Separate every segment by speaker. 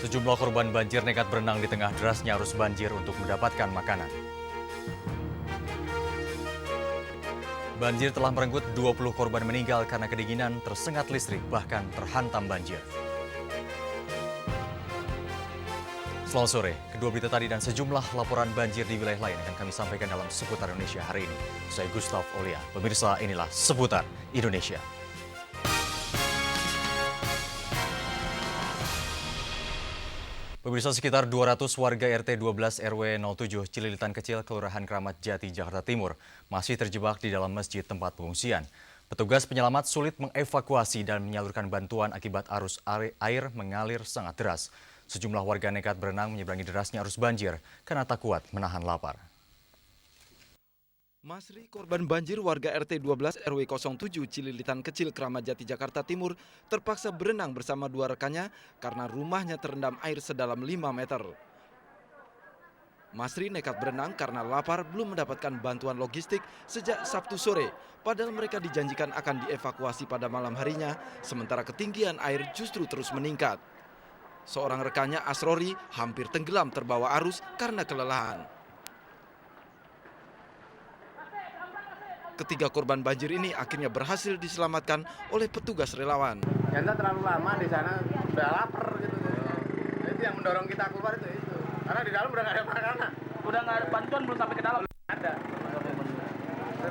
Speaker 1: Sejumlah korban banjir nekat berenang di tengah derasnya arus banjir untuk mendapatkan makanan. Banjir telah merenggut 20 korban meninggal karena kedinginan, tersengat listrik, bahkan terhantam banjir. Selamat sore, kedua berita tadi dan sejumlah laporan banjir di wilayah lain akan kami sampaikan dalam Seputar Indonesia hari ini. Saya Gustaf Olia, pemirsa inilah Seputar Indonesia. Pemirsa, sekitar 200 warga RT 12 RW 07 Cililitan Kecil, Kelurahan Kramat Jati, Jakarta Timur masih terjebak di dalam masjid tempat pengungsian. Petugas penyelamat sulit mengevakuasi dan menyalurkan bantuan akibat arus air mengalir sangat deras. Sejumlah warga nekat berenang menyeberangi derasnya arus banjir karena tak kuat menahan lapar.
Speaker 2: Masri, korban banjir warga RT 12 RW 07 Cililitan Kecil, Kramat Jati, Jakarta Timur, terpaksa berenang bersama dua rekannya karena rumahnya terendam air sedalam 5 meter. Masri nekat berenang karena lapar belum mendapatkan bantuan logistik sejak Sabtu sore, padahal mereka dijanjikan akan dievakuasi pada malam harinya, sementara ketinggian air justru terus meningkat. Seorang rekannya, Asrori, hampir tenggelam terbawa arus karena kelelahan. Ketiga korban banjir ini akhirnya berhasil diselamatkan oleh petugas relawan.
Speaker 3: Kita terlalu lama di sana, udah lapar gitu. Itu yang mendorong kita keluar itu. Karena di dalam udah nggak ada makanan.
Speaker 4: Udah nggak ada bantuan, belum sampai ke dalam.
Speaker 3: Ada.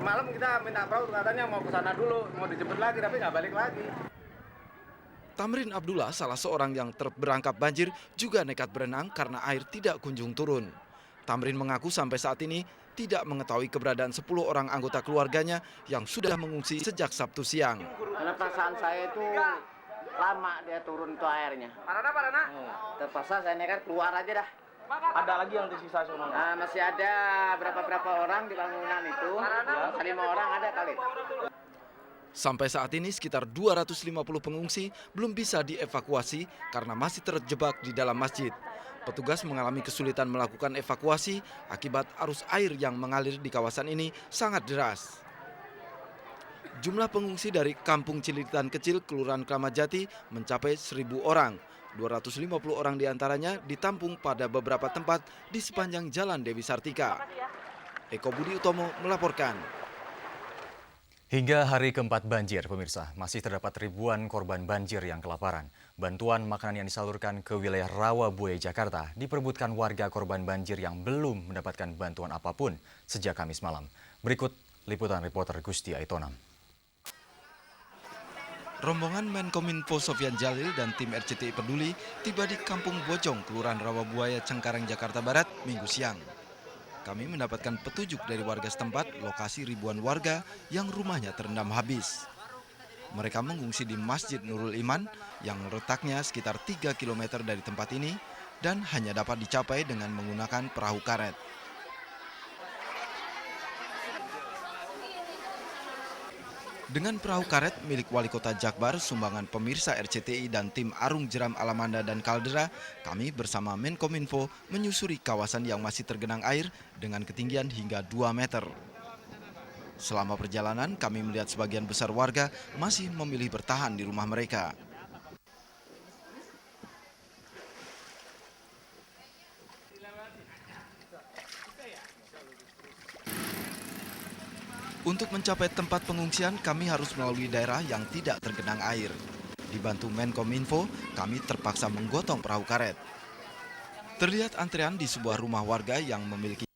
Speaker 3: Malam kita minta perahu, katanya mau ke sana dulu, mau dijemput lagi, tapi nggak balik lagi.
Speaker 2: Tamrin Abdullah, salah seorang yang terperangkap banjir, juga nekat berenang karena air tidak kunjung turun. Tamrin mengaku sampai saat ini tidak mengetahui keberadaan 10 orang anggota keluarganya yang sudah mengungsi sejak Sabtu siang.
Speaker 3: Karena perasaan saya itu lama dia turun itu airnya.
Speaker 4: Parana.
Speaker 3: Terpaksa saya nekat keluar aja dah.
Speaker 4: Ada lagi yang tersisa semua.
Speaker 3: Nah, masih ada berapa orang di bangunan itu. Ya, 5 orang ada kali.
Speaker 2: Sampai saat ini sekitar 250 pengungsi belum bisa dievakuasi karena masih terjebak di dalam masjid. Petugas mengalami kesulitan melakukan evakuasi akibat arus air yang mengalir di kawasan ini sangat deras. Jumlah pengungsi dari Kampung Cililitan Kecil, Kelurahan Kramat Jati mencapai 1.000 orang. 250 orang diantaranya ditampung pada beberapa tempat di sepanjang Jalan Dewi Sartika. Eko Budi Utomo melaporkan.
Speaker 1: Hingga hari keempat banjir, pemirsa, masih terdapat ribuan korban banjir yang kelaparan. Bantuan makanan yang disalurkan ke wilayah Rawabuaya, Jakarta diperebutkan warga korban banjir yang belum mendapatkan bantuan apapun sejak Kamis malam. Berikut liputan reporter Gusti Aitonang.
Speaker 2: Rombongan Menkominfo Sofyan Jalil dan tim RCTI Peduli tiba di Kampung Bojong, Kelurahan Rawabuaya, Cengkareng, Jakarta Barat, Minggu siang. Kami mendapatkan petunjuk dari warga setempat lokasi ribuan warga yang rumahnya terendam habis. Mereka mengungsi di Masjid Nurul Iman yang letaknya sekitar 3 km dari tempat ini dan hanya dapat dicapai dengan menggunakan perahu karet. Dengan perahu karet milik Wali Kota Jakbar, sumbangan pemirsa RCTI dan tim Arung Jeram Alamanda dan Kaldera, kami bersama Menkominfo menyusuri kawasan yang masih tergenang air dengan ketinggian hingga 2 meter. Selama perjalanan, kami melihat sebagian besar warga masih memilih bertahan di rumah mereka. Untuk mencapai tempat pengungsian, kami harus melalui daerah yang tidak tergenang air. Dibantu Menkominfo, kami terpaksa menggotong perahu karet. Terlihat antrean di sebuah rumah warga yang memiliki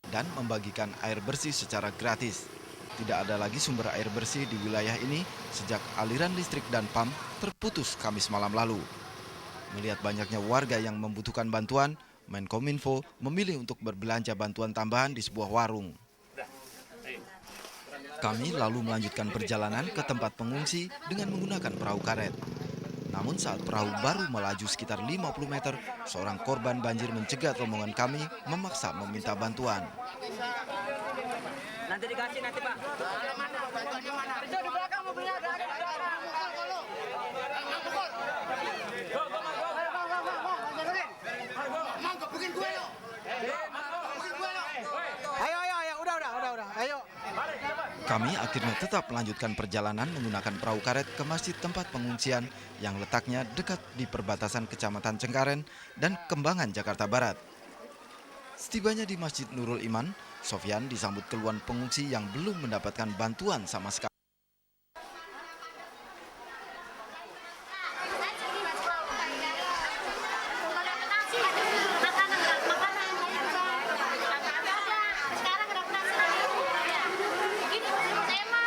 Speaker 2: dan membagikan air bersih secara gratis. Tidak ada lagi sumber air bersih di wilayah ini sejak aliran listrik dan PAM terputus Kamis malam lalu. Melihat banyaknya warga yang membutuhkan bantuan, Menkominfo memilih untuk berbelanja bantuan tambahan di sebuah warung. Kami lalu melanjutkan perjalanan ke tempat pengungsi dengan menggunakan perahu karet. Namun saat perahu baru melaju sekitar 50 meter, seorang korban banjir mencegat rombongan kami memaksa meminta bantuan.
Speaker 4: Nanti dikasih nanti, Pak. Itu di belakang mobilnya ada. Ayo, udah. Ayo.
Speaker 2: Kami akhirnya tetap melanjutkan perjalanan menggunakan perahu karet ke masjid tempat pengungsian yang letaknya dekat di perbatasan Kecamatan Cengkareng dan Kembangan, Jakarta Barat. Setibanya di Masjid Nurul Iman, Sofyan disambut keluhan pengungsi yang belum mendapatkan bantuan sama sekali.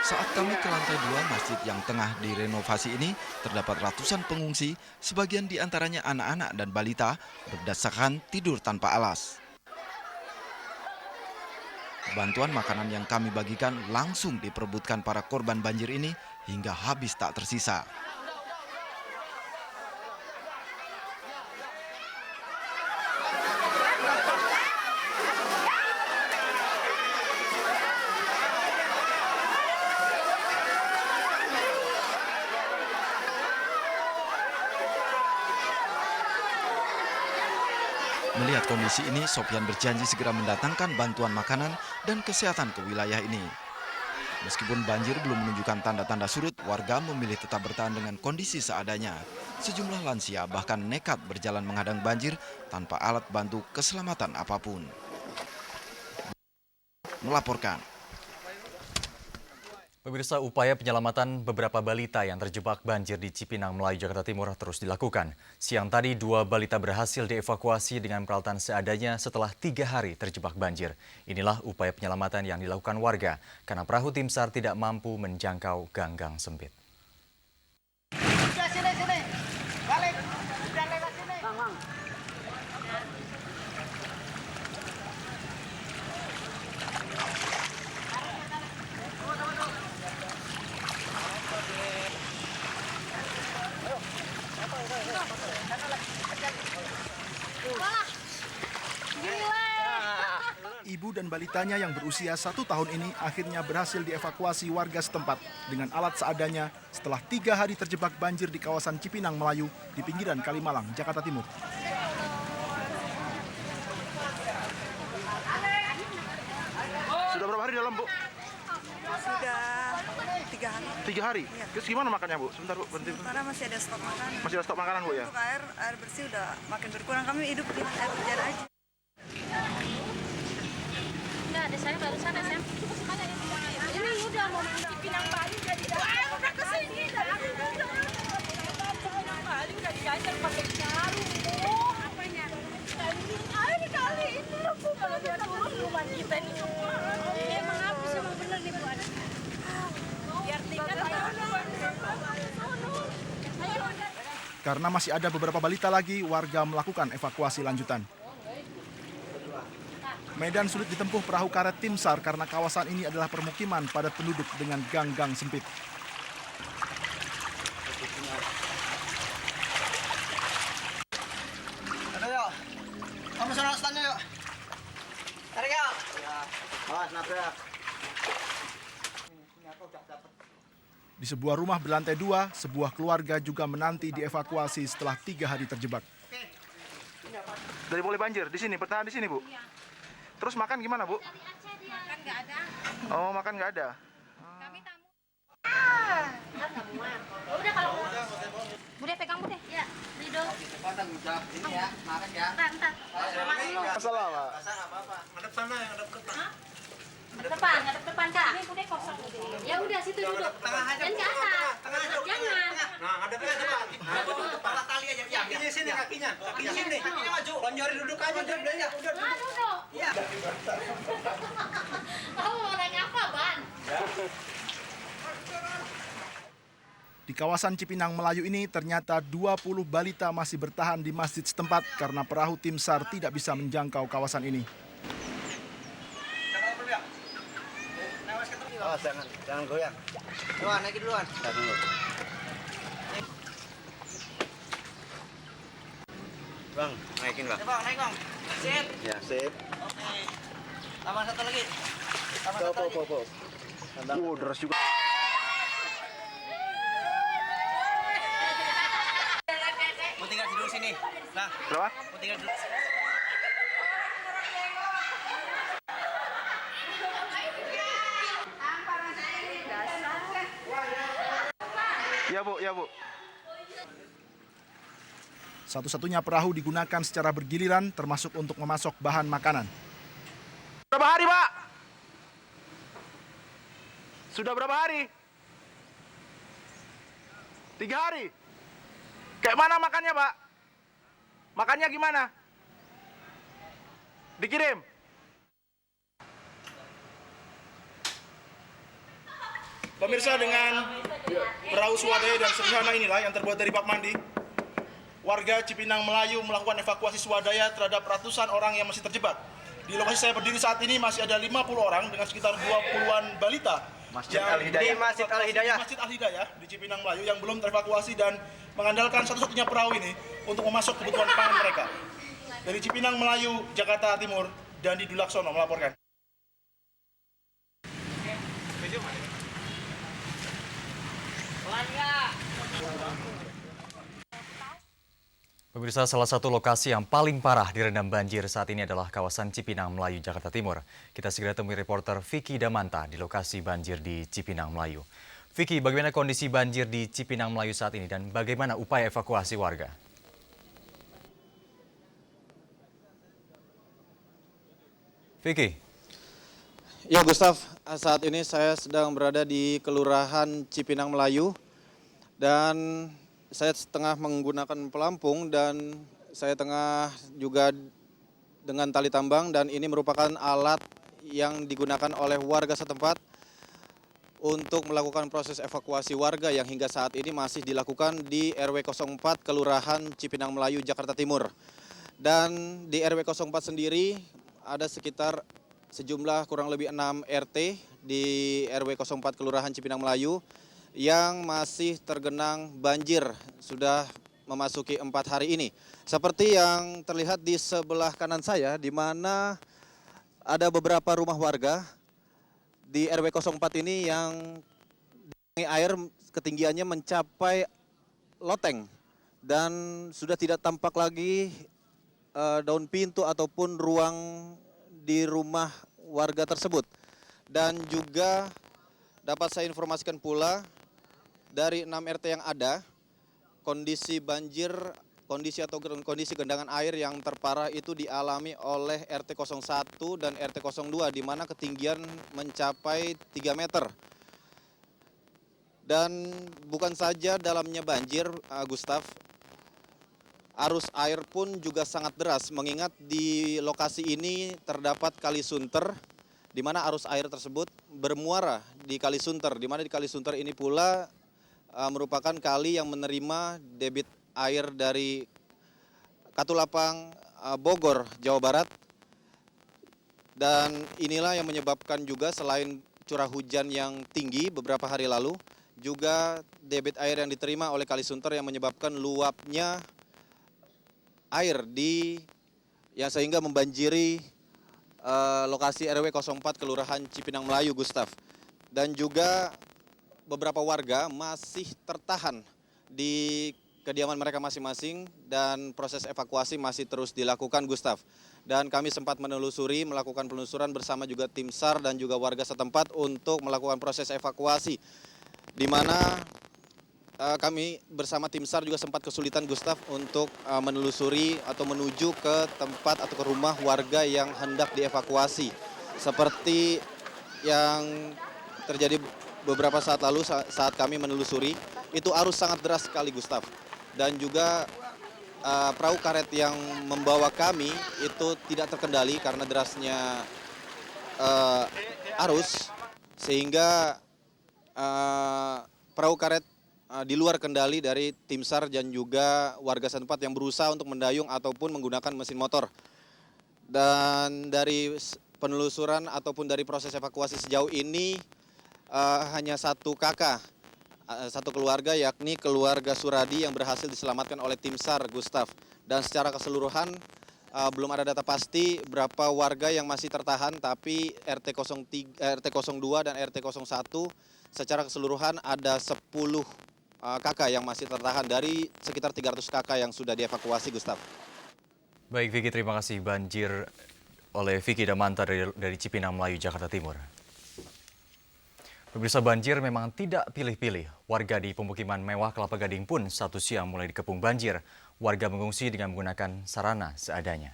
Speaker 2: Saat kami ke lantai 2 masjid yang tengah direnovasi ini, terdapat ratusan pengungsi, sebagian diantaranya anak-anak dan balita, berdasarkan tidur tanpa alas. Bantuan makanan yang kami bagikan langsung diperebutkan para korban banjir ini hingga habis tak tersisa. Melihat kondisi ini, Sofyan berjanji segera mendatangkan bantuan makanan dan kesehatan ke wilayah ini. Meskipun banjir belum menunjukkan tanda-tanda surut, warga memilih tetap bertahan dengan kondisi seadanya. Sejumlah lansia bahkan nekat berjalan menghadang banjir tanpa alat bantu keselamatan apapun. Melaporkan.
Speaker 1: Pemirsa, upaya penyelamatan beberapa balita yang terjebak banjir di Cipinang, Melayu, Jakarta Timur terus dilakukan. Siang tadi, 2 balita berhasil dievakuasi dengan peralatan seadanya setelah 3 hari terjebak banjir. Inilah upaya penyelamatan yang dilakukan warga karena perahu tim SAR tidak mampu menjangkau ganggang sempit.
Speaker 4: Sini. Balik. Udah lewat sini. Bang.
Speaker 5: Ibu dan balitanya yang berusia 1 tahun ini akhirnya berhasil dievakuasi warga setempat dengan alat seadanya setelah 3 hari terjebak banjir di kawasan Cipinang, Melayu di pinggiran Kalimalang, Jakarta Timur.
Speaker 6: Sudah berapa hari dalam, Bu?
Speaker 7: Sudah 3 hari.
Speaker 6: 3 hari?
Speaker 7: Iya.
Speaker 6: Terus gimana makannya, Bu? Sebentar, Bu. Berhenti.
Speaker 7: Karena masih ada stok makanan.
Speaker 6: Masih ada stok makanan, Bu, ya?
Speaker 7: Untuk air bersih udah makin berkurang. Kami hidup di air hujan aja.
Speaker 8: Enggak, ada saya barusan SM. Ini udah mau di Pinang Bali jadi udah kesini dari Pinang Bali udah dijajar pakai jarum. Oh, apanya? Air kali itu loh, Bu. Kalau dia turun rumah kita ini semua. Emang habis emang bener nih, Bu. Biar tingkat
Speaker 5: Karena masih ada beberapa balita lagi, warga melakukan evakuasi lanjutan. Medan sulit ditempuh perahu karet tim SAR karena kawasan ini adalah permukiman padat penduduk dengan gang-gang sempit.
Speaker 4: Ayo yuk. Kamu sana standnya yuk. Tarik yuk. Awas nabrak.
Speaker 5: Di sebuah rumah berlantai 2, sebuah keluarga juga menanti dievakuasi setelah 3 hari terjebak.
Speaker 6: Dari boleh banjir di sini, bertahan di sini, Bu. Terus makan gimana, Bu?
Speaker 8: makan nggak ada.
Speaker 6: Oh, makan nggak ada.
Speaker 8: Kami tamu. Udah kalau Bude pegang Bude. Ya, Rido.
Speaker 4: Ini ya, makan ya.
Speaker 8: Entar.
Speaker 6: Masalah, Pak.
Speaker 4: Ngadep sana yang ngadep ke depan.
Speaker 8: Ngadep depan Kak. Ini Bude kosong. Ya udah situ duduk.
Speaker 4: Tengah aja.
Speaker 8: Dan ke atas. Jangan.
Speaker 4: Nah, ngadepnya depan. Kepala tali aja. Kakinya sini, kakinya. Kakinya sini. Kakinya maju. Lonjorin duduk aja, udah ya. Udah.
Speaker 8: Duduk.
Speaker 4: Iya.
Speaker 8: Kamu mau naik apa, Ban?
Speaker 5: Di kawasan Cipinang, Melayu ini ternyata 20 balita masih bertahan di masjid setempat karena perahu tim SAR tidak bisa menjangkau kawasan ini.
Speaker 4: Oh, jangan goyang. Duluan, naikin duluan. Kita dulu. Bang, naikin, Bang. Bang, naik, Bang. Sip. Ya, sip. Oke. Tambah satu lagi. Tambah satu lagi.
Speaker 6: Deras juga.
Speaker 4: Mau tinggal tidur sini. Nah,
Speaker 6: Berapa?
Speaker 4: mau tinggal tidur.
Speaker 6: Ya Bu, ya Bu.
Speaker 5: Satu-satunya perahu digunakan secara bergiliran termasuk untuk memasok bahan makanan.
Speaker 6: Berapa hari, Pak? Sudah berapa hari? 3 hari. Kayak mana makannya, Pak? Makannya gimana? Dikirim. Pemirsa, dengan perahu swadaya dan sederhana inilah yang terbuat dari bak mandi, warga Cipinang Melayu melakukan evakuasi swadaya terhadap ratusan orang yang masih terjebak. Di lokasi saya berdiri saat ini masih ada 50 orang dengan sekitar 20-an balita
Speaker 4: Masjid Al-Hidayah.
Speaker 6: Masjid Al-Hidayah di Cipinang Melayu yang belum terevakuasi dan mengandalkan satu-satunya perahu ini untuk memasok kebutuhan pangan mereka. Dari Cipinang Melayu, Jakarta Timur, Dandi Dulaksono melaporkan.
Speaker 1: Pemirsa, salah satu lokasi yang paling parah direndam banjir saat ini adalah kawasan Cipinang Melayu, Jakarta Timur. Kita segera temui reporter Vicky Damanta di lokasi banjir di Cipinang Melayu. Vicky, bagaimana kondisi banjir di Cipinang Melayu saat ini dan bagaimana upaya evakuasi warga? Vicky.
Speaker 9: Ya Gustaf, saat ini saya sedang berada di Kelurahan Cipinang Melayu dan saya tengah menggunakan pelampung dan saya tengah juga dengan tali tambang dan ini merupakan alat yang digunakan oleh warga setempat untuk melakukan proses evakuasi warga yang hingga saat ini masih dilakukan di RW 04 Kelurahan Cipinang Melayu, Jakarta Timur. Dan di RW 04 sendiri ada sekitar sejumlah kurang lebih 6 RT di RW 04 Kelurahan Cipinang Melayu yang masih tergenang banjir sudah memasuki 4 hari ini. Seperti yang terlihat di sebelah kanan saya, di mana ada beberapa rumah warga di RW 04 ini yang air ketinggiannya mencapai loteng dan sudah tidak tampak lagi daun pintu ataupun ruang di rumah warga tersebut. Dan juga dapat saya informasikan pula dari 6 RT yang ada, kondisi banjir, kondisi genangan air yang terparah itu dialami oleh RT 01 dan RT 02 di mana ketinggian mencapai 3 meter. Dan bukan saja dalamnya banjir, Gustaf, arus air pun juga sangat deras mengingat di lokasi ini terdapat kali sunter di mana arus air tersebut bermuara di kali sunter, di mana di kali sunter ini pula merupakan kali yang menerima debit air dari Katulapang, Bogor, Jawa Barat. Dan inilah yang menyebabkan juga selain curah hujan yang tinggi beberapa hari lalu, juga debit air yang diterima oleh kali sunter yang menyebabkan luapnya air yang sehingga membanjiri lokasi RW 04 Kelurahan Cipinang Melayu, Gustaf. Dan juga beberapa warga masih tertahan di kediaman mereka masing-masing dan proses evakuasi masih terus dilakukan, Gustaf. Dan kami sempat melakukan penelusuran bersama juga tim SAR dan juga warga setempat untuk melakukan proses evakuasi, di mana kami bersama tim SAR juga sempat kesulitan, Gustaf, untuk menelusuri atau menuju ke tempat atau ke rumah warga yang hendak dievakuasi. Seperti yang terjadi beberapa saat lalu saat kami menelusuri, itu arus sangat deras sekali, Gustaf. Dan juga perahu karet yang membawa kami itu tidak terkendali karena derasnya arus, sehingga perahu karet di luar kendali dari tim SAR dan juga warga setempat yang berusaha untuk mendayung ataupun menggunakan mesin motor. Dan dari penelusuran ataupun dari proses evakuasi sejauh ini hanya satu kakak, satu keluarga, yakni keluarga Suradi yang berhasil diselamatkan oleh tim SAR, Gustaf. Dan secara keseluruhan belum ada data pasti berapa warga yang masih tertahan, tapi RT 02 dan RT 01 secara keseluruhan ada 10 kakak yang masih tertahan dari sekitar 300 kakak yang sudah dievakuasi, Gustaf.
Speaker 1: Baik Vicky, terima kasih. Banjir oleh Vicky Damanta dari Cipinang Melayu, Jakarta Timur. Pemirsa, banjir memang tidak pilih-pilih. Warga di pemukiman mewah Kelapa Gading pun satu siang mulai dikepung banjir. Warga mengungsi dengan menggunakan sarana seadanya.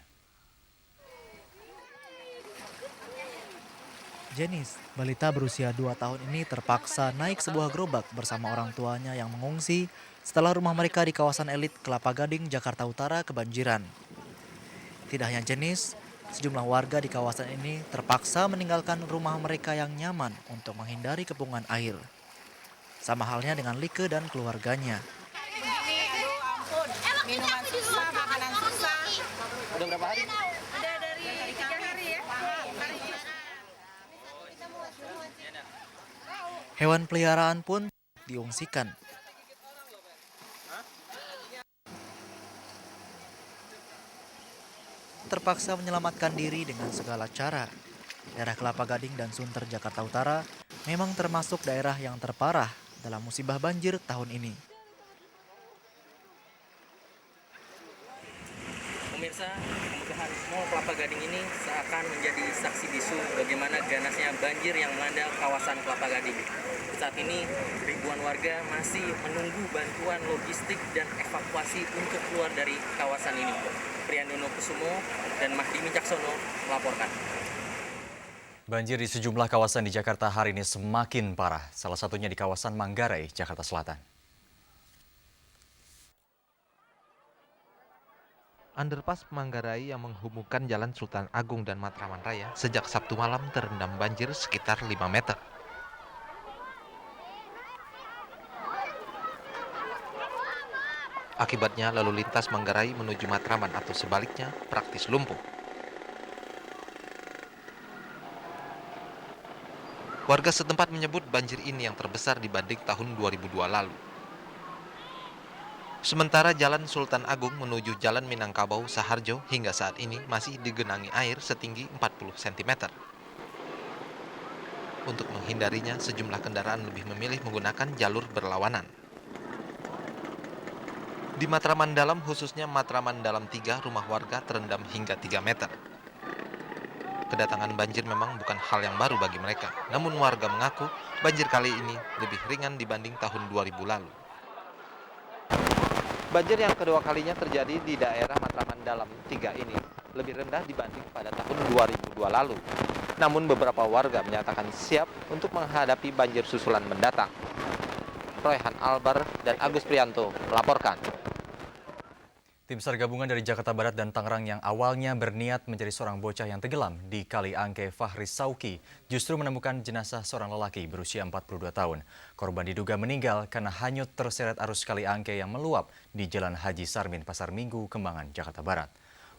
Speaker 10: Jenis, balita berusia 2 tahun ini terpaksa naik sebuah gerobak bersama orang tuanya yang mengungsi setelah rumah mereka di kawasan elit Kelapa Gading, Jakarta Utara kebanjiran. Tidak hanya Jenis, sejumlah warga di kawasan ini terpaksa meninggalkan rumah mereka yang nyaman untuk menghindari kepungan air. Sama halnya dengan Like dan keluarganya.
Speaker 8: Aduh ampun, minuman susah, makanan susah.
Speaker 4: Udah berapa hari?
Speaker 8: Udah dari 3 hari ya.
Speaker 10: Hewan peliharaan pun diungsikan. Terpaksa menyelamatkan diri dengan segala cara. Daerah Kelapa Gading dan Sunter, Jakarta Utara memang termasuk daerah yang terparah dalam musibah banjir tahun ini.
Speaker 11: Pemirsa, kemudahan Mall Kelapa Gading ini seakan menjadi saksi bisu bagaimana ganasnya banjir yang melanda kawasan Kelapa Gading. Saat ini ribuan warga masih menunggu bantuan logistik dan evakuasi untuk keluar dari kawasan ini. Priyandono Kusumo dan Mahdi Wicaksono melaporkan.
Speaker 1: Banjir di sejumlah kawasan di Jakarta hari ini semakin parah. Salah satunya di kawasan Manggarai, Jakarta Selatan.
Speaker 12: Underpass Manggarai yang menghubungkan Jalan Sultan Agung dan Matraman Raya sejak Sabtu malam terendam banjir sekitar 5 meter. Akibatnya lalu lintas Manggarai menuju Matraman atau sebaliknya praktis lumpuh. Warga setempat menyebut banjir ini yang terbesar dibanding tahun 2002 lalu. Sementara Jalan Sultan Agung menuju Jalan Minangkabau Saharjo hingga saat ini masih digenangi air setinggi 40 cm. Untuk menghindarinya, sejumlah kendaraan lebih memilih menggunakan jalur berlawanan. Di Matraman Dalam, khususnya Matraman Dalam 3, rumah warga terendam hingga 3 meter. Kedatangan banjir memang bukan hal yang baru bagi mereka. Namun warga mengaku banjir kali ini lebih ringan dibanding tahun 2000 lalu. Banjir yang kedua kalinya terjadi di daerah Matraman Dalam 3 ini lebih rendah dibanding pada tahun 2002 lalu. Namun beberapa warga menyatakan siap untuk menghadapi banjir susulan mendatang. Royhan Albar dan Agus Prianto melaporkan.
Speaker 1: Tim SAR gabungan dari Jakarta Barat dan Tangerang yang awalnya berniat mencari seorang bocah yang tenggelam di Kali Angke Fahri Sauki justru menemukan jenazah seorang lelaki berusia 42 tahun. Korban diduga meninggal karena hanyut terseret arus Kali Angke yang meluap di Jalan Haji Sarmin, Pasar Minggu, Kembangan, Jakarta Barat.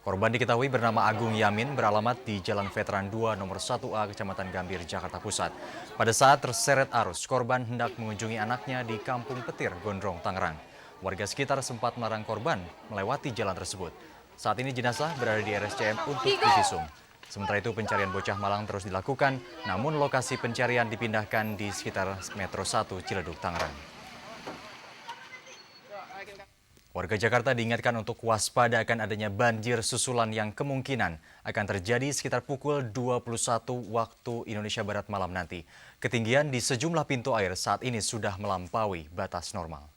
Speaker 1: Korban diketahui bernama Agung Yamin, beralamat di Jalan Veteran 2 nomor 1A Kecamatan Gambir, Jakarta Pusat. Pada saat terseret arus, korban hendak mengunjungi anaknya di Kampung Petir, Gondrong, Tangerang. Warga sekitar sempat melarang korban melewati jalan tersebut. Saat ini jenazah berada di RSCM untuk divisum. Sementara itu pencarian bocah malang terus dilakukan, namun lokasi pencarian dipindahkan di sekitar Metro 1 Ciledug, Tangerang. Warga Jakarta diingatkan untuk waspada akan adanya banjir susulan yang kemungkinan akan terjadi sekitar pukul 21 waktu Indonesia Barat malam nanti. Ketinggian di sejumlah pintu air saat ini sudah melampaui batas normal.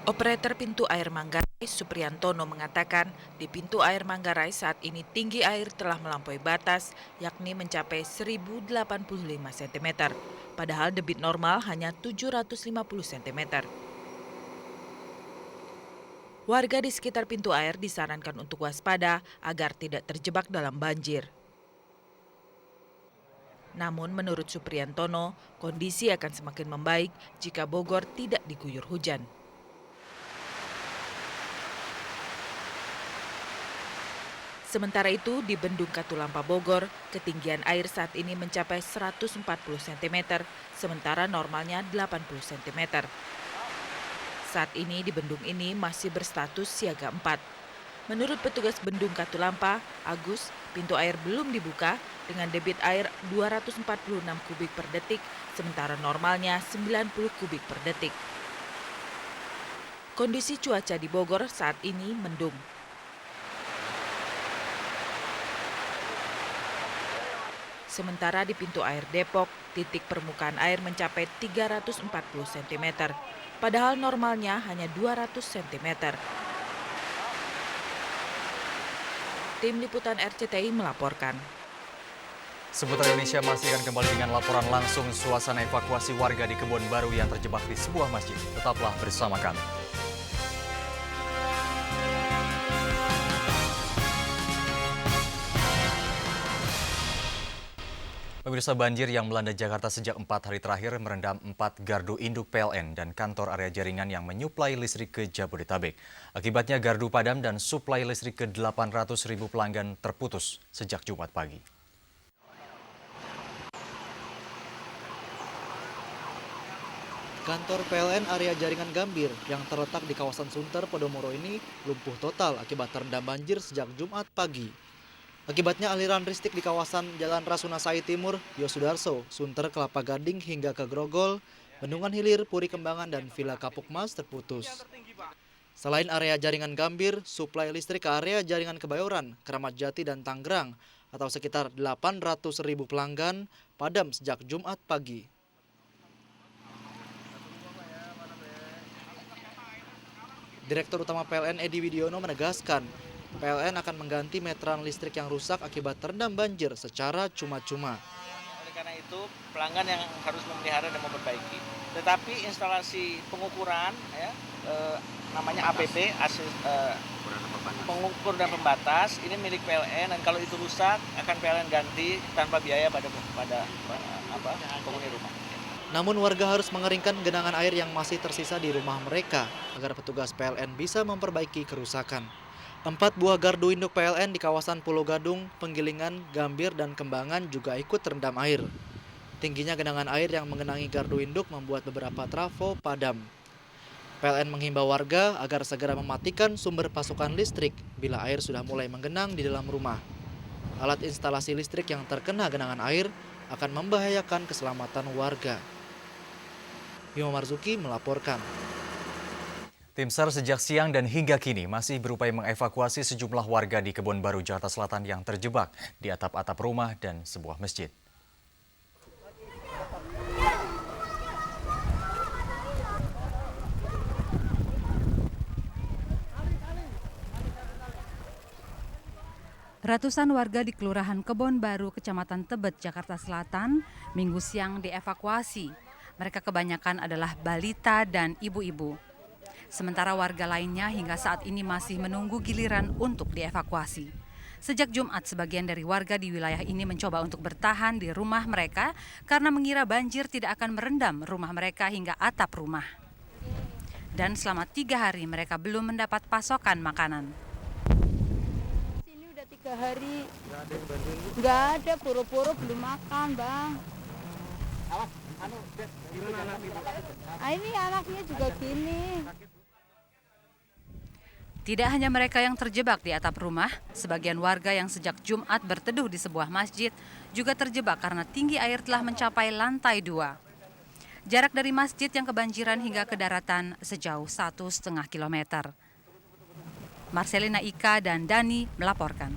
Speaker 13: Operator pintu air Manggarai, Supriantono, mengatakan di pintu air Manggarai saat ini tinggi air telah melampaui batas, yakni mencapai 1085 cm. Padahal debit normal hanya 750 cm. Warga di sekitar pintu air disarankan untuk waspada agar tidak terjebak dalam banjir. Namun menurut Supriantono, kondisi akan semakin membaik jika Bogor tidak diguyur hujan. Sementara itu, di Bendung Katulampa Bogor, ketinggian air saat ini mencapai 140 cm, sementara normalnya 80 cm. Saat ini di bendung ini masih berstatus siaga 4. Menurut petugas Bendung Katulampa, Agus, pintu air belum dibuka dengan debit air 246 kubik per detik, sementara normalnya 90 kubik per detik. Kondisi cuaca di Bogor saat ini mendung. Sementara di pintu air Depok, titik permukaan air mencapai 340 cm. Padahal normalnya hanya 200 cm. Tim Liputan RCTI melaporkan.
Speaker 1: Seputar Indonesia masih akan kembali dengan laporan langsung suasana evakuasi warga di Kebon Baru yang terjebak di sebuah masjid. Tetaplah bersama kami. Pemirsa, banjir yang melanda Jakarta sejak 4 hari terakhir merendam 4 gardu induk PLN dan kantor area jaringan yang menyuplai listrik ke Jabodetabek. Akibatnya gardu padam dan suplai listrik ke 800.000 pelanggan terputus sejak Jumat pagi.
Speaker 10: Kantor PLN area jaringan Gambir yang terletak di kawasan Sunter, Podomoro ini lumpuh total akibat terendam banjir sejak Jumat pagi. Akibatnya aliran listrik di kawasan Jalan Rasuna Said Timur, Yosudarso, Sunter, Kelapa Gading hingga ke Grogol, Bendungan Hilir, Puri Kembangan, dan Villa Kapukmas terputus. Selain area jaringan Gambir, suplai listrik ke area jaringan Kebayoran, Kramat Jati, dan Tangerang atau sekitar 800.000 pelanggan padam sejak Jumat pagi. Direktur Utama PLN Edi Widiono menegaskan, PLN akan mengganti meteran listrik yang rusak akibat terendam banjir secara cuma-cuma.
Speaker 14: Oleh karena itu, pelanggan yang harus memelihara dan memperbaiki. Tetapi instalasi pengukuran, namanya APP, pengukur dan pembatas, ini milik PLN dan kalau itu rusak akan PLN ganti tanpa biaya pada penghuni rumah.
Speaker 10: Namun warga harus mengeringkan genangan air yang masih tersisa di rumah mereka agar petugas PLN bisa memperbaiki kerusakan. 4 buah gardu induk PLN di kawasan Pulau Gadung, Penggilingan, Gambir, dan Kembangan juga ikut terendam air. Tingginya genangan air yang mengenangi gardu induk membuat beberapa trafo padam. PLN menghimbau warga agar segera mematikan sumber pasokan listrik bila air sudah mulai menggenang di dalam rumah. Alat instalasi listrik yang terkena genangan air akan membahayakan keselamatan warga. Bima Marzuki melaporkan.
Speaker 1: Tim SAR sejak siang dan hingga kini masih berupaya mengevakuasi sejumlah warga di Kebon Baru, Jakarta Selatan yang terjebak di atap-atap rumah dan sebuah masjid.
Speaker 15: Ratusan warga di Kelurahan Kebon Baru, Kecamatan Tebet, Jakarta Selatan, Minggu siang dievakuasi. Mereka kebanyakan adalah balita dan ibu-ibu. Sementara warga lainnya hingga saat ini masih menunggu giliran untuk dievakuasi. Sejak Jumat, sebagian dari warga di wilayah ini mencoba untuk bertahan di rumah mereka karena mengira banjir tidak akan merendam rumah mereka hingga atap rumah. Dan selama 3 hari mereka belum mendapat pasokan makanan.
Speaker 16: Sini udah 3 hari. Nggak ada, puro-puro belum makan, Bang. Ini anaknya juga gini.
Speaker 15: Tidak hanya mereka yang terjebak di atap rumah, sebagian warga yang sejak Jumat berteduh di sebuah masjid juga terjebak karena tinggi air telah mencapai lantai 2. Jarak dari masjid yang kebanjiran hingga ke daratan sejauh 1,5 kilometer. Marcelina Ika dan Dani melaporkan.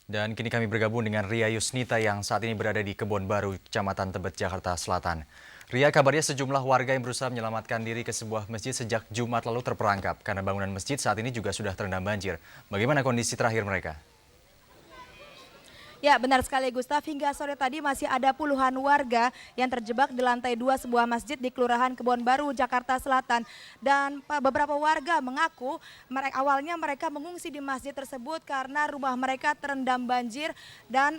Speaker 1: Dan kini kami bergabung dengan Ria Yusnita yang saat ini berada di Kebon Baru, Kecamatan Tebet, Jakarta Selatan. Ria, kabarnya sejumlah warga yang berusaha menyelamatkan diri ke sebuah masjid sejak Jumat lalu terperangkap karena bangunan masjid saat ini juga sudah terendam banjir. Bagaimana kondisi terakhir mereka?
Speaker 17: Ya, benar sekali Gustaf, hingga sore tadi masih ada puluhan warga yang terjebak di lantai 2 sebuah masjid di Kelurahan Kebon Baru, Jakarta Selatan. Dan beberapa warga mengaku awalnya mereka mengungsi di masjid tersebut karena rumah mereka terendam banjir dan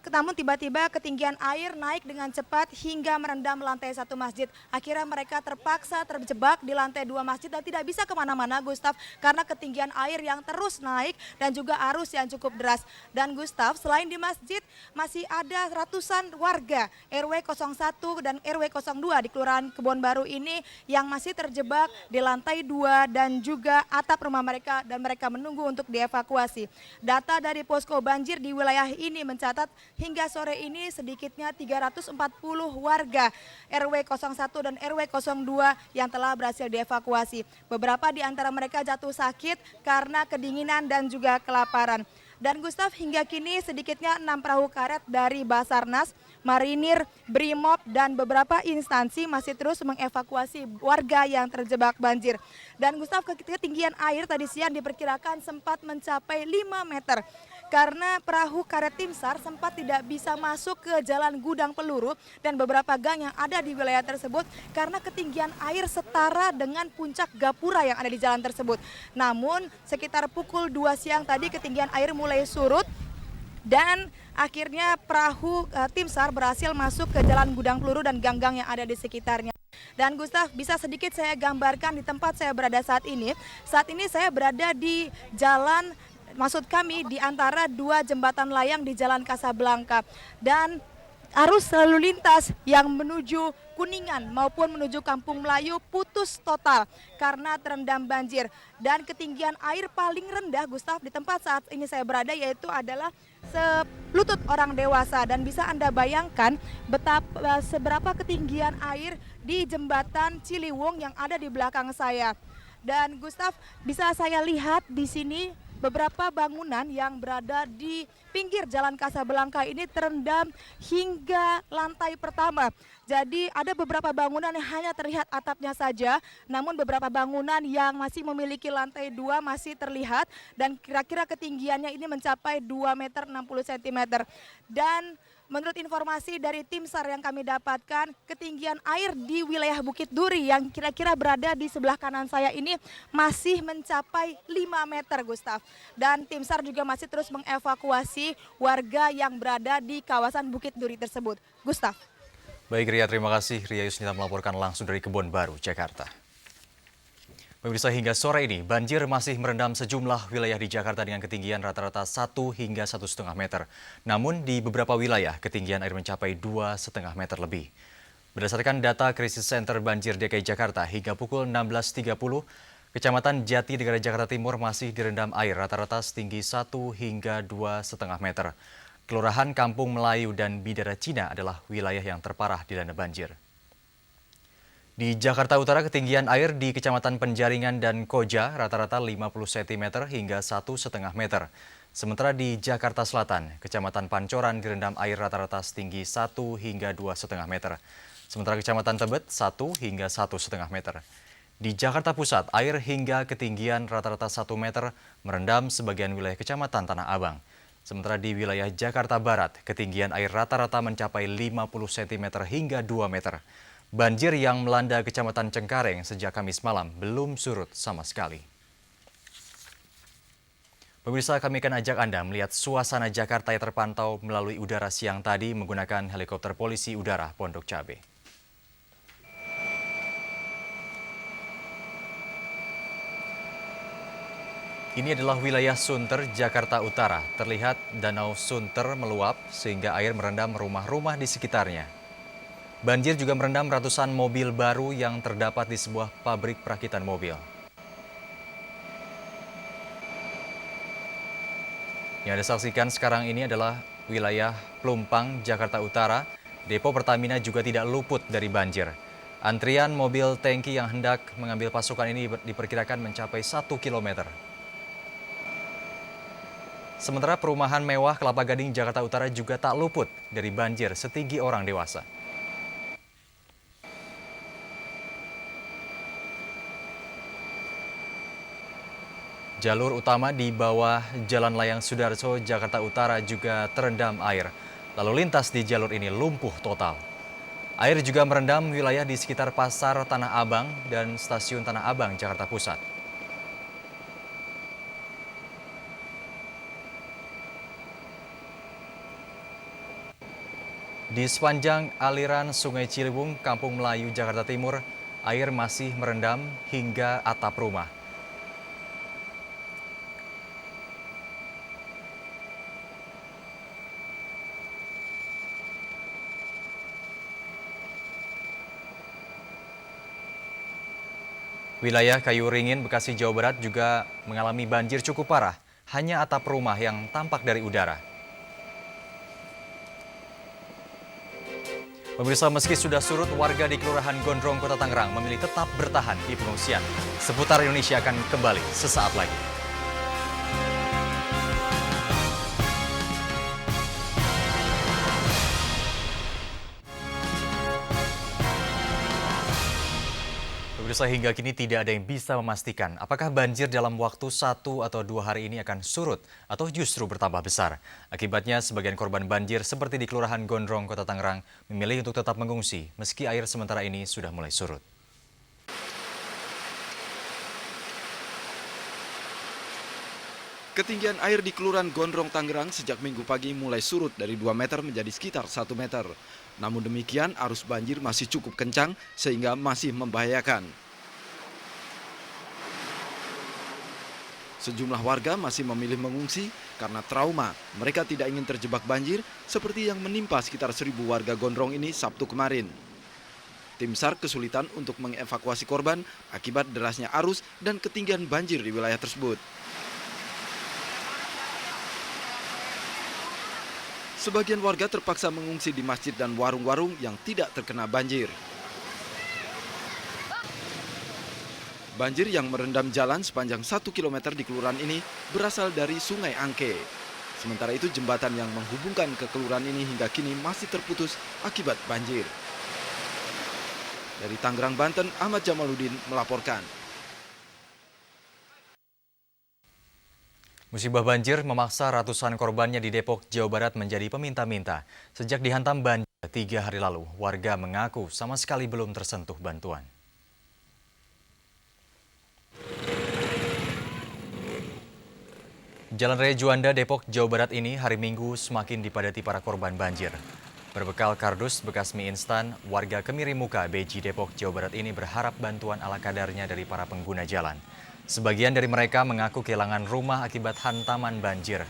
Speaker 17: namun tiba-tiba ketinggian air naik dengan cepat hingga merendam lantai 1 masjid. Akhirnya mereka terpaksa terjebak di lantai 2 masjid dan tidak bisa kemana-mana Gustaf karena ketinggian air yang terus naik dan juga arus yang cukup deras. Dan Gustaf, selain di masjid masih ada ratusan warga RW 01 dan RW 02 di Kelurahan Kebon Baru ini yang masih terjebak di lantai 2 dan juga atap rumah mereka dan mereka menunggu untuk dievakuasi. Data dari posko banjir di wilayah ini mencatat hingga sore ini sedikitnya 340 warga RW 01 dan RW 02 yang telah berhasil dievakuasi. Beberapa di antara mereka jatuh sakit karena kedinginan dan juga kelaparan. Dan Gustaf, hingga kini sedikitnya 6 perahu karet dari Basarnas, Marinir, Brimob, dan beberapa instansi masih terus mengevakuasi warga yang terjebak banjir. Dan Gustaf, ketinggian air tadi siang diperkirakan sempat mencapai 5 meter. Karena perahu karet tim SAR sempat tidak bisa masuk ke jalan Gudang Peluru dan beberapa gang yang ada di wilayah tersebut karena ketinggian air setara dengan puncak gapura yang ada di jalan tersebut. Namun sekitar pukul 2 siang tadi ketinggian air mulai surut dan akhirnya perahu tim SAR berhasil masuk ke jalan Gudang Peluru dan gang-gang yang ada di sekitarnya. Dan Gustaf, bisa sedikit saya gambarkan di tempat saya berada saat ini. Saat ini saya berada di jalan, maksud kami di antara 2 jembatan layang di Jalan Kasablanka, dan arus lalu lintas yang menuju Kuningan maupun menuju Kampung Melayu putus total karena terendam banjir. Dan ketinggian air paling rendah, Gustaf, di tempat saat ini saya berada yaitu adalah selutut orang dewasa, dan bisa Anda bayangkan seberapa ketinggian air di jembatan Ciliwung yang ada di belakang saya. Dan Gustaf, bisa saya lihat di sini beberapa bangunan yang berada di pinggir Jalan Kasablanka ini terendam hingga lantai pertama. Jadi ada beberapa bangunan yang hanya terlihat atapnya saja, namun beberapa bangunan yang masih memiliki lantai 2 masih terlihat, dan kira-kira ketinggiannya ini mencapai 2 meter 60 cm. Dan menurut informasi dari tim SAR yang kami dapatkan, ketinggian air di wilayah Bukit Duri yang kira-kira berada di sebelah kanan saya ini masih mencapai 5 meter, Gustaf. Dan tim SAR juga masih terus mengevakuasi warga yang berada di kawasan Bukit Duri tersebut. Gustaf.
Speaker 1: Baik Ria, terima kasih. Ria Yusnita melaporkan langsung dari Kebon Baru, Jakarta. Pemirsa, hingga sore ini banjir masih merendam sejumlah wilayah di Jakarta dengan ketinggian rata-rata 1 hingga 1,5 meter. Namun di beberapa wilayah ketinggian air mencapai 2,5 meter lebih. Berdasarkan data Krisis Center Banjir DKI Jakarta, hingga pukul 16.30, Kecamatan Jati Negara Jakarta Timur masih direndam air rata-rata setinggi 1 hingga 2,5 meter. Kelurahan Kampung Melayu dan Bidara Cina adalah wilayah yang terparah dilanda banjir. Di Jakarta Utara, ketinggian air di Kecamatan Penjaringan dan Koja rata-rata 50 cm hingga 1,5 meter. Sementara di Jakarta Selatan, Kecamatan Pancoran direndam air rata-rata setinggi 1 hingga 2,5 meter. Sementara Kecamatan Tebet 1 hingga 1,5 meter. Di Jakarta Pusat, air hingga ketinggian rata-rata 1 meter merendam sebagian wilayah Kecamatan Tanah Abang. Sementara di wilayah Jakarta Barat, ketinggian air rata-rata mencapai 50 cm hingga 2 meter. Banjir yang melanda Kecamatan Cengkareng sejak Kamis malam belum surut sama sekali. Pemirsa, kami akan ajak Anda melihat suasana Jakarta yang terpantau melalui udara siang tadi menggunakan helikopter polisi udara Pondok Cabe. Ini adalah wilayah Sunter, Jakarta Utara. Terlihat Danau Sunter meluap sehingga air merendam rumah-rumah di sekitarnya. Banjir juga merendam ratusan mobil baru yang terdapat di sebuah pabrik perakitan mobil. Yang Anda saksikan sekarang ini adalah wilayah Pelumpang, Jakarta Utara. Depo Pertamina juga tidak luput dari banjir. Antrian mobil tangki yang hendak mengambil pasukan ini diperkirakan mencapai 1 km. Sementara perumahan mewah Kelapa Gading, Jakarta Utara juga tak luput dari banjir setinggi orang dewasa. Jalur utama di bawah Jalan Layang Sudarso, Jakarta Utara juga terendam air. Lalu lintas di jalur ini lumpuh total. Air juga merendam wilayah di sekitar Pasar Tanah Abang dan Stasiun Tanah Abang, Jakarta Pusat. Di sepanjang aliran Sungai Ciliwung, Kampung Melayu, Jakarta Timur, air masih merendam hingga atap rumah. Wilayah Kayu Ringin, Bekasi, Jawa Barat juga mengalami banjir cukup parah. Hanya atap rumah yang tampak dari udara. Pemirsa, meski sudah surut, warga di Kelurahan Gondrong, Kota Tangerang memilih tetap bertahan di pengungsian. Seputar Indonesia akan kembali sesaat lagi. Pemirsa, hingga kini tidak ada yang bisa memastikan apakah banjir dalam waktu 1 atau 2 hari ini akan surut atau justru bertambah besar. Akibatnya sebagian korban banjir seperti di Kelurahan Gondrong, Kota Tangerang memilih untuk tetap mengungsi meski air sementara ini sudah mulai surut.
Speaker 2: Ketinggian air di Kelurahan Gondrong, Tangerang sejak Minggu pagi mulai surut dari 2 meter menjadi sekitar 1 meter. Namun demikian, arus banjir masih cukup kencang sehingga masih membahayakan. Sejumlah warga masih memilih mengungsi karena trauma. Mereka tidak ingin terjebak banjir seperti yang menimpa sekitar 1.000 warga Gondrong ini Sabtu kemarin. Tim SAR kesulitan untuk mengevakuasi korban akibat derasnya arus dan ketinggian banjir di wilayah tersebut. Sebagian warga terpaksa mengungsi di masjid dan warung-warung yang tidak terkena banjir. Banjir yang merendam jalan sepanjang 1 km di kelurahan ini berasal dari Sungai Angke. Sementara itu jembatan yang menghubungkan ke kelurahan ini hingga kini masih terputus akibat banjir. Dari Tangerang, Banten, Ahmad Jamaluddin melaporkan.
Speaker 1: Musibah banjir memaksa ratusan korbannya di Depok, Jawa Barat menjadi peminta-minta. Sejak dihantam banjir 3 hari lalu, warga mengaku sama sekali belum tersentuh bantuan. Jalan Raya Juanda, Depok, Jawa Barat ini hari Minggu semakin dipadati para korban banjir. Berbekal kardus bekas mie instan, warga Kemiri Muka, Beji, Depok, Jawa Barat ini berharap bantuan ala kadarnya dari para pengguna jalan. Sebagian dari mereka mengaku kehilangan rumah akibat hantaman banjir.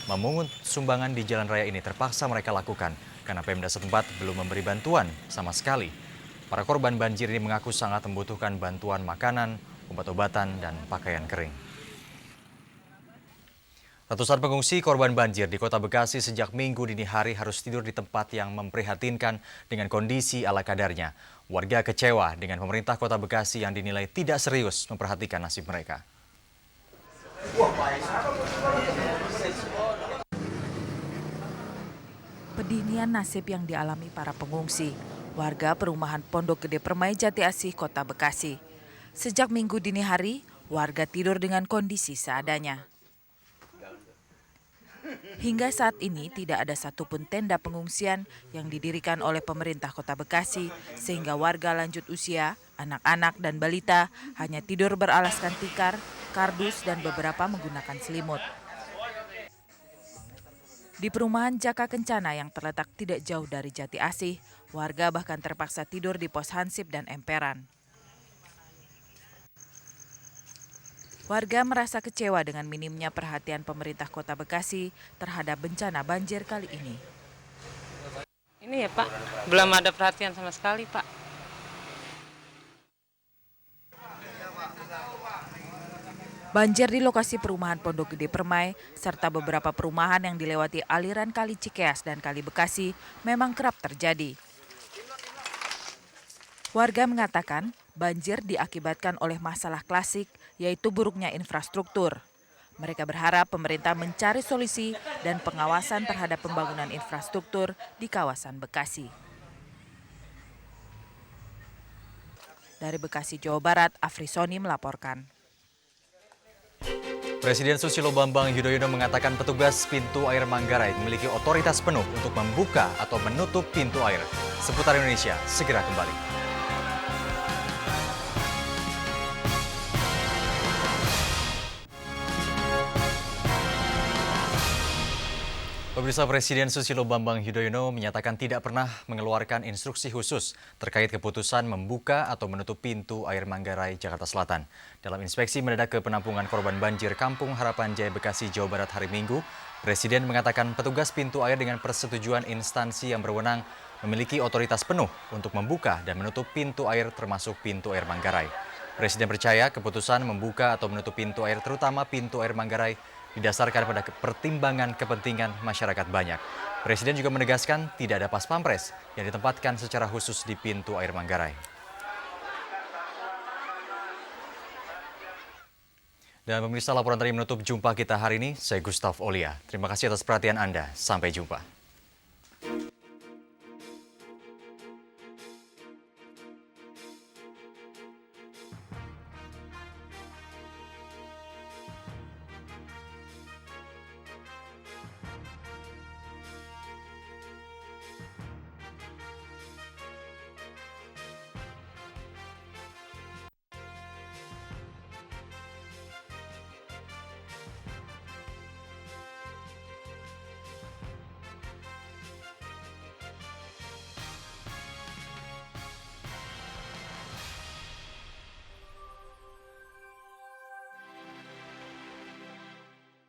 Speaker 1: Memungut sumbangan di jalan raya ini terpaksa mereka lakukan karena Pemda setempat belum memberi bantuan sama sekali. Para korban banjir ini mengaku sangat membutuhkan bantuan makanan, obat-obatan, dan pakaian kering. Ratusan pengungsi korban banjir di Kota Bekasi sejak Minggu dini hari harus tidur di tempat yang memprihatinkan dengan kondisi ala kadarnya. Warga kecewa dengan pemerintah Kota Bekasi yang dinilai tidak serius memperhatikan nasib mereka.
Speaker 13: Pedihnian nasib yang dialami para pengungsi, warga perumahan Pondok Gede Permai, Jati Asih, Kota Bekasi. Sejak Minggu dini hari, warga tidur dengan kondisi seadanya. Hingga saat ini tidak ada satupun tenda pengungsian yang didirikan oleh pemerintah Kota Bekasi sehingga warga lanjut usia, anak-anak dan balita hanya tidur beralaskan tikar, kardus dan beberapa menggunakan selimut. Di perumahan Jaka Kencana yang terletak tidak jauh dari Jati Asih, warga bahkan terpaksa tidur di pos hansip dan emperan. Warga merasa kecewa dengan minimnya perhatian pemerintah Kota Bekasi terhadap bencana banjir kali ini.
Speaker 18: Ini ya Pak, belum ada perhatian sama sekali Pak.
Speaker 13: Banjir di lokasi perumahan Pondok Gede Permai serta beberapa perumahan yang dilewati aliran Kali Cikeas dan Kali Bekasi memang kerap terjadi. Warga mengatakan banjir diakibatkan oleh masalah klasik yaitu buruknya infrastruktur. Mereka berharap pemerintah mencari solusi dan pengawasan terhadap pembangunan infrastruktur di kawasan Bekasi. Dari Bekasi, Jawa Barat, Afrisoni melaporkan.
Speaker 1: Presiden Susilo Bambang Yudhoyono mengatakan petugas pintu air Manggarai memiliki otoritas penuh untuk membuka atau menutup pintu air. Seputar Indonesia segera kembali. Pemirsa, Presiden Susilo Bambang Yudhoyono menyatakan tidak pernah mengeluarkan instruksi khusus terkait keputusan membuka atau menutup pintu air Manggarai, Jakarta Selatan. Dalam inspeksi mendadak ke penampungan korban banjir Kampung Harapan Jaya, Bekasi, Jawa Barat hari Minggu, Presiden mengatakan petugas pintu air dengan persetujuan instansi yang berwenang memiliki otoritas penuh untuk membuka dan menutup pintu air termasuk pintu air Manggarai. Presiden percaya keputusan membuka atau menutup pintu air terutama pintu air Manggarai didasarkan pada pertimbangan kepentingan masyarakat banyak. Presiden juga menegaskan tidak ada pas pampres yang ditempatkan secara khusus di pintu air Manggarai. Dan pemirsa, laporan tadi menutup jumpa kita hari ini. Saya Gustav Olia. Terima kasih atas perhatian Anda. Sampai jumpa.